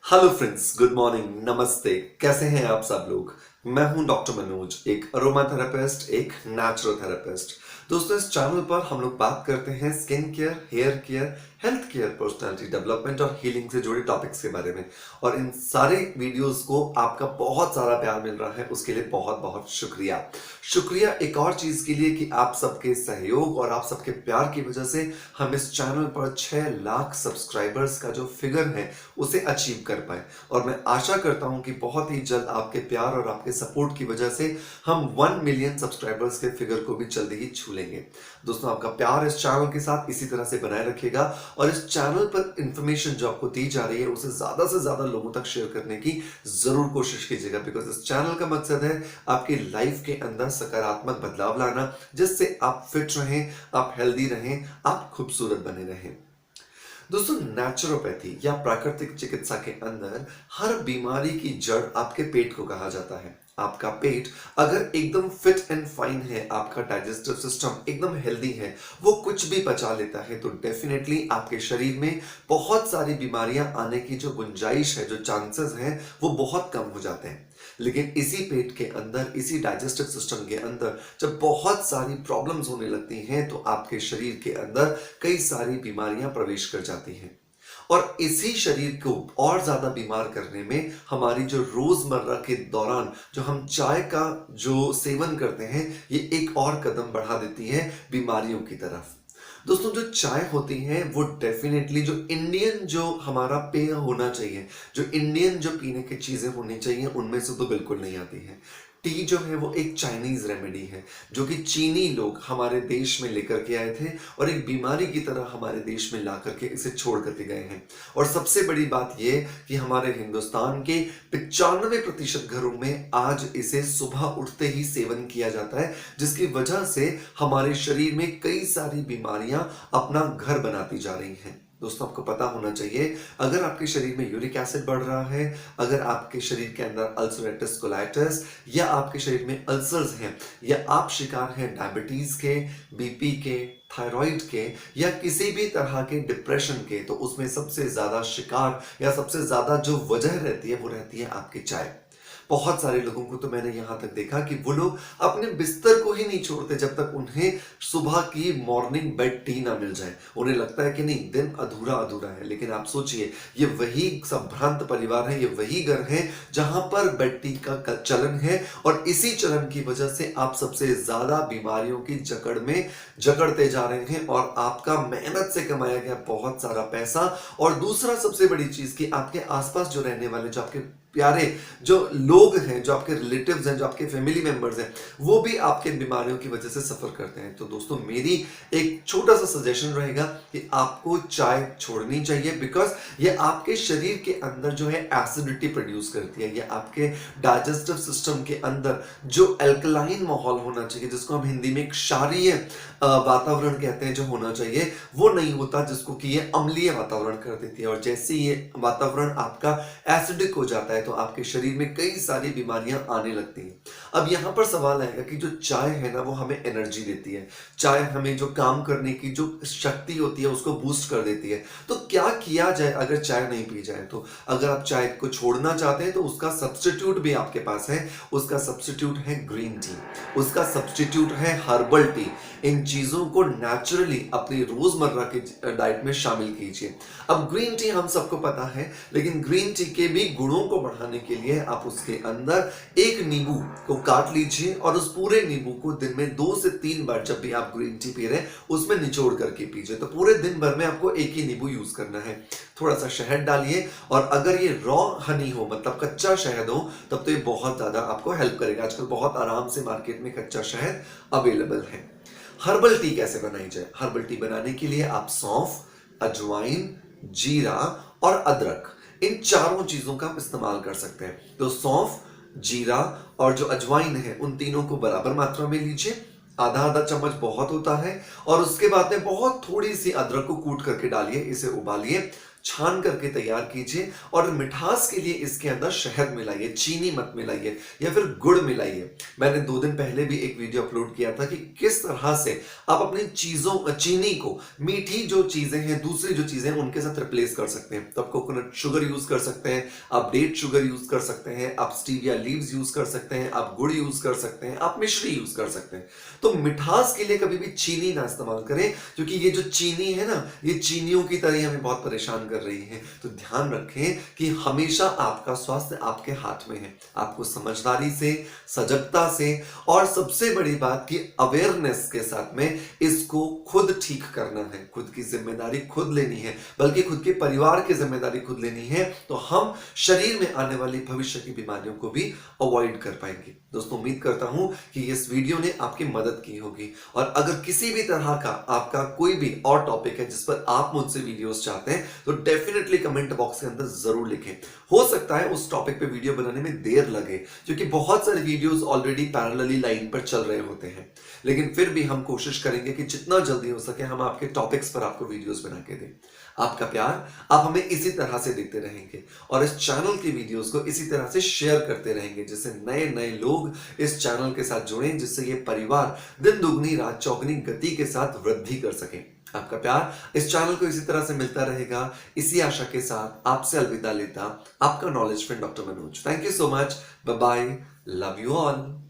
Hello friends, good morning, नमस्ते। कैसे हैं आप सब लोग। मैं हूं डॉक्टर मनोज, एक अरोमा थेरेपिस्ट, एक नेचुरोथेरेपिस्ट। दोस्तों, इस चैनल पर हम लोग बात करते हैं skin care, hair care, health care, personality development और हीलिंग से जुड़े टॉपिक्स के बारे में। और इन सारे वीडियोस को आपका बहुत सारा प्यार मिल रहा है, उसके लिए बहुत बहुत शुक्रिया। शुक्रिया एक और चीज के लिए कि आप सबके सहयोग और आप सबके प्यार की वजह से हम इस चैनल पर 6 लाख सब्सक्राइबर्स का जो फिगर है उसे अचीव कर पाए। और मैं आशा करता हूं कि बहुत ही जल्द आपके प्यार और आपके सपोर्ट की वजह से हम 1 मिलियन सब्सक्राइबर्स के फिगर को भी जल्दी ही छू लेंगे। दोस्तों, आपका प्यार इस चैनल के साथ इसी तरह से बनाए रखिएगा और इस चैनल पर इंफॉर्मेशन जो आपको दी जा रही है उसे ज्यादा से ज्यादा लोगों तक शेयर करने की जरूर कोशिश कीजिएगा, बिकॉज इस चैनल का मकसद है आपकी लाइफ के अंदर सकारात्मक बदलाव लाना, जिससे आप फिट रहें, आप हेल्दी रहें, आप खूबसूरत बने रहें। दोस्तों, नेचुरोपैथी या प्राकृतिक चिकित्सा के अंदर हर बीमारी की जड़ आपके पेट को कहा जाता है। आपका पेट अगर एकदम फिट एंड फाइन है, आपका डाइजेस्टिव सिस्टम एकदम हेल्दी है, वो कुछ भी पचा लेता है, तो डेफिनेटली आपके शरीर में बहुत सारी बीमारियां आने की जो गुंजाइश है, जो चांसेस हैं, वो बहुत कम हो जाते हैं। लेकिन इसी पेट के अंदर, इसी डाइजेस्टिव सिस्टम के अंदर जब बहुत सारी प्रॉब्लम्स होने लगती हैं, तो आपके शरीर के अंदर कई सारी बीमारियां प्रवेश कर जाती हैं। और इसी शरीर को और ज्यादा बीमार करने में हमारी जो रोजमर्रा के दौरान जो हम चाय का जो सेवन करते हैं, ये एक और कदम बढ़ा देती है बीमारियों की तरफ। दोस्तों, जो चाय होती है वो डेफिनेटली जो इंडियन जो हमारा पेय होना चाहिए, जो इंडियन जो पीने की चीजें होनी चाहिए, उनमें से तो बिल्कुल नहीं आती है। टी जो है वो एक चाइनीज रेमेडी है, जो कि चीनी लोग हमारे देश में लेकर के आए थे और एक बीमारी की तरह हमारे देश में ला करके इसे छोड़ करके गए हैं। और सबसे बड़ी बात यह कि हमारे हिंदुस्तान के 95% घरों में आज इसे सुबह उठते ही सेवन किया जाता है, जिसकी वजह से हमारे शरीर में कई सारी बीमारियां अपना घर बनाती जा रही हैं। दोस्तों, आपको पता होना चाहिए, अगर आपके शरीर में यूरिक एसिड बढ़ रहा है, अगर आपके शरीर के अंदर अल्सरेटिस कोलाइटिस या आपके शरीर में अल्सर्स हैं, या आप शिकार हैं डायबिटीज के, बीपी के, थायराइड के, या किसी भी तरह के डिप्रेशन के, तो उसमें सबसे ज्यादा शिकार या सबसे ज्यादा जो वजह रहती है वो रहती है आपकी चाय। बहुत सारे लोगों को तो मैंने यहां तक देखा कि वो लोग अपने बिस्तर को ही नहीं छोड़ते जब तक उन्हें सुबह की मॉर्निंग बेड टी ना मिल जाए। उन्हें लगता है कि नहीं, दिन अधूरा अधूरा है। लेकिन आप सोचिए, ये वही संभ्रांत परिवार है, ये वही घर है जहां पर बेड टी का चलन है, और इसी चलन की वजह से आप सबसे ज्यादा बीमारियों की जकड़ में जकड़ते जा रहे हैं, और आपका मेहनत से कमाया गया बहुत सारा पैसा, और दूसरा सबसे बड़ी चीज कि आपके आसपास जो रहने वाले, जो आपके प्यारे जो लोग हैं, जो आपके रिलेटिव्स हैं, जो आपके फैमिली मेंबर्स हैं, वो भी आपके बीमारियों की वजह से सफर करते हैं। तो दोस्तों, मेरी एक छोटा सा सजेशन रहेगा कि आपको चाय छोड़नी चाहिए, बिकॉज ये आपके शरीर के अंदर जो है एसिडिटी प्रोड्यूस करती है। ये आपके डाइजेस्टिव सिस्टम के अंदर जो एल्कलाइन माहौल होना चाहिए, जिसको हम हिंदी में क्षारीय वातावरण कहते हैं, जो होना चाहिए, वो नहीं होता, जिसको कि ये अम्लीय वातावरण कर देती है। और जैसे ये वातावरण आपका एसिडिक हो जाता है, तो आपके शरीर में कई सारी बीमारियां आने लगती हैं। अब यहां पर सवाल आएगा कि जो चाय है ना, वो हमें एनर्जी देती है। चाय हमें जो काम करने की जो शक्ति होती है उसको बूस्ट कर देती है। तो क्या किया जाए अगर चाय नहीं पी जाए? तो अगर आप चाय को छोड़ना चाहते हैं तो उसका सब्स्टिट्यूट भी आपके पास है। उसका सब्स्टिट्यूट है ग्रीन टी, उसका सब्स्टिट्यूट है हर्बल टी। इन चीजों को नेचुरली अपनी रोजमर्रा की डाइट में शामिल कीजिए। अब ग्रीन टी हम सबको पता है, लेकिन ग्रीन टी के भी गुणों को बढ़ाने के लिए आप उसके अंदर एक नींबू को काट लीजिए, और उस पूरे नींबू को दिन में 2 से 3 बार, जब भी आप ग्रीन टी पी रहे हैं, उसमें निचोड़ करके पीजिए। तो पूरे दिन भर में आपको एक ही नींबू यूज करना है। थोड़ा सा शहद डालिए, और अगर ये रॉ हनी हो, मतलब कच्चा शहद हो, तब तो ये बहुत ज्यादा आपको हेल्प करेगा। आजकल बहुत आराम से मार्केट में कच्चा शहद अवेलेबल है। हर्बल टी कैसे बनाई जाए? हर्बल टी बनाने के लिए आप सौंफ, अजवाइन, जीरा और अदरक, इन चारों चीजों का आप इस्तेमाल कर सकते हैं। तो सौंफ, जीरा और जो अजवाइन है, उन तीनों को बराबर मात्रा में लीजिए। आधा आधा चम्मच बहुत होता है। और उसके बाद में बहुत थोड़ी सी अदरक को कूट करके डालिए, इसे उबालिए। छान करके तैयार कीजिए और मिठास के लिए इसके अंदर शहद मिलाइए, चीनी मत मिलाइए या फिर गुड़ मिलाइए। मैंने 2 दिन पहले भी एक वीडियो अपलोड किया था कि किस तरह से आप अपनी चीजों चीनी को, मीठी जो चीजें हैं, दूसरी जो चीजें हैं उनके साथ रिप्लेस कर सकते हैं। तो आप कोकोनट शुगर यूज कर सकते हैं, आप डेट शुगर यूज कर सकते हैं, आप स्टीविया लीव्स यूज कर सकते हैं, आप गुड़ यूज कर सकते हैं, आप मिश्री यूज कर सकते हैं। तो मिठास के लिए कभी भी चीनी ना इस्तेमाल करें, क्योंकि ये जो चीनी है ना, ये चीनियों की तरह हमें बहुत परेशान कर रही है। तो ध्यान रखें कि हमेशा आपका स्वास्थ्य आपके हाथ में है। आपको समझदारी से, सजगता से और सबसे बड़ी बात की अवेयरनेस के साथ में इसको खुद ठीक करना है। खुद की जिम्मेदारी खुद लेनी है, बल्कि खुद के परिवार की जिम्मेदारी खुद लेनी है। तो हम शरीर में आने वाली भविष्य की बीमारियों को भी अवॉइड कर पाएंगे। दोस्तों, उम्मीद करता हूं कि इस वीडियो ने आपकी मदद की होगी। और अगर किसी भी तरह का आपका कोई भी और टॉपिक है जिस पर आप मुझसे वीडियोस चाहते हैं, तो डेफिनेटली कमेंट बॉक्स के अंदर जरूर लिखें। हो सकता है उस टॉपिक पे वीडियो बनाने में देर लगे, क्योंकि बहुत सारे वीडियोस ऑलरेडी पैरेलली लाइन पर चल रहे होते हैं, लेकिन फिर भी हम कोशिश करेंगे कि जितना जल्दी हो सके हम आपके टॉपिक्स पर आपको वीडियोस बना के दें। आपका प्यार आप हमें इसी तरह से देते रहेंगे और इस चैनल की वीडियोस को इसी तरह से शेयर करते रहेंगे, जिससे नए नए लोग इस चैनल के साथ जुड़ें, जिससे ये परिवार दिन दुगनी रात चौगनी गति के साथ वृद्धि कर सके। आपका प्यार इस चैनल को इसी तरह से मिलता रहेगा, इसी आशा के साथ आपसे अलविदा लेता आपका knowledge friend doctor Manoj. Thank you so much. Bye bye. Love you all.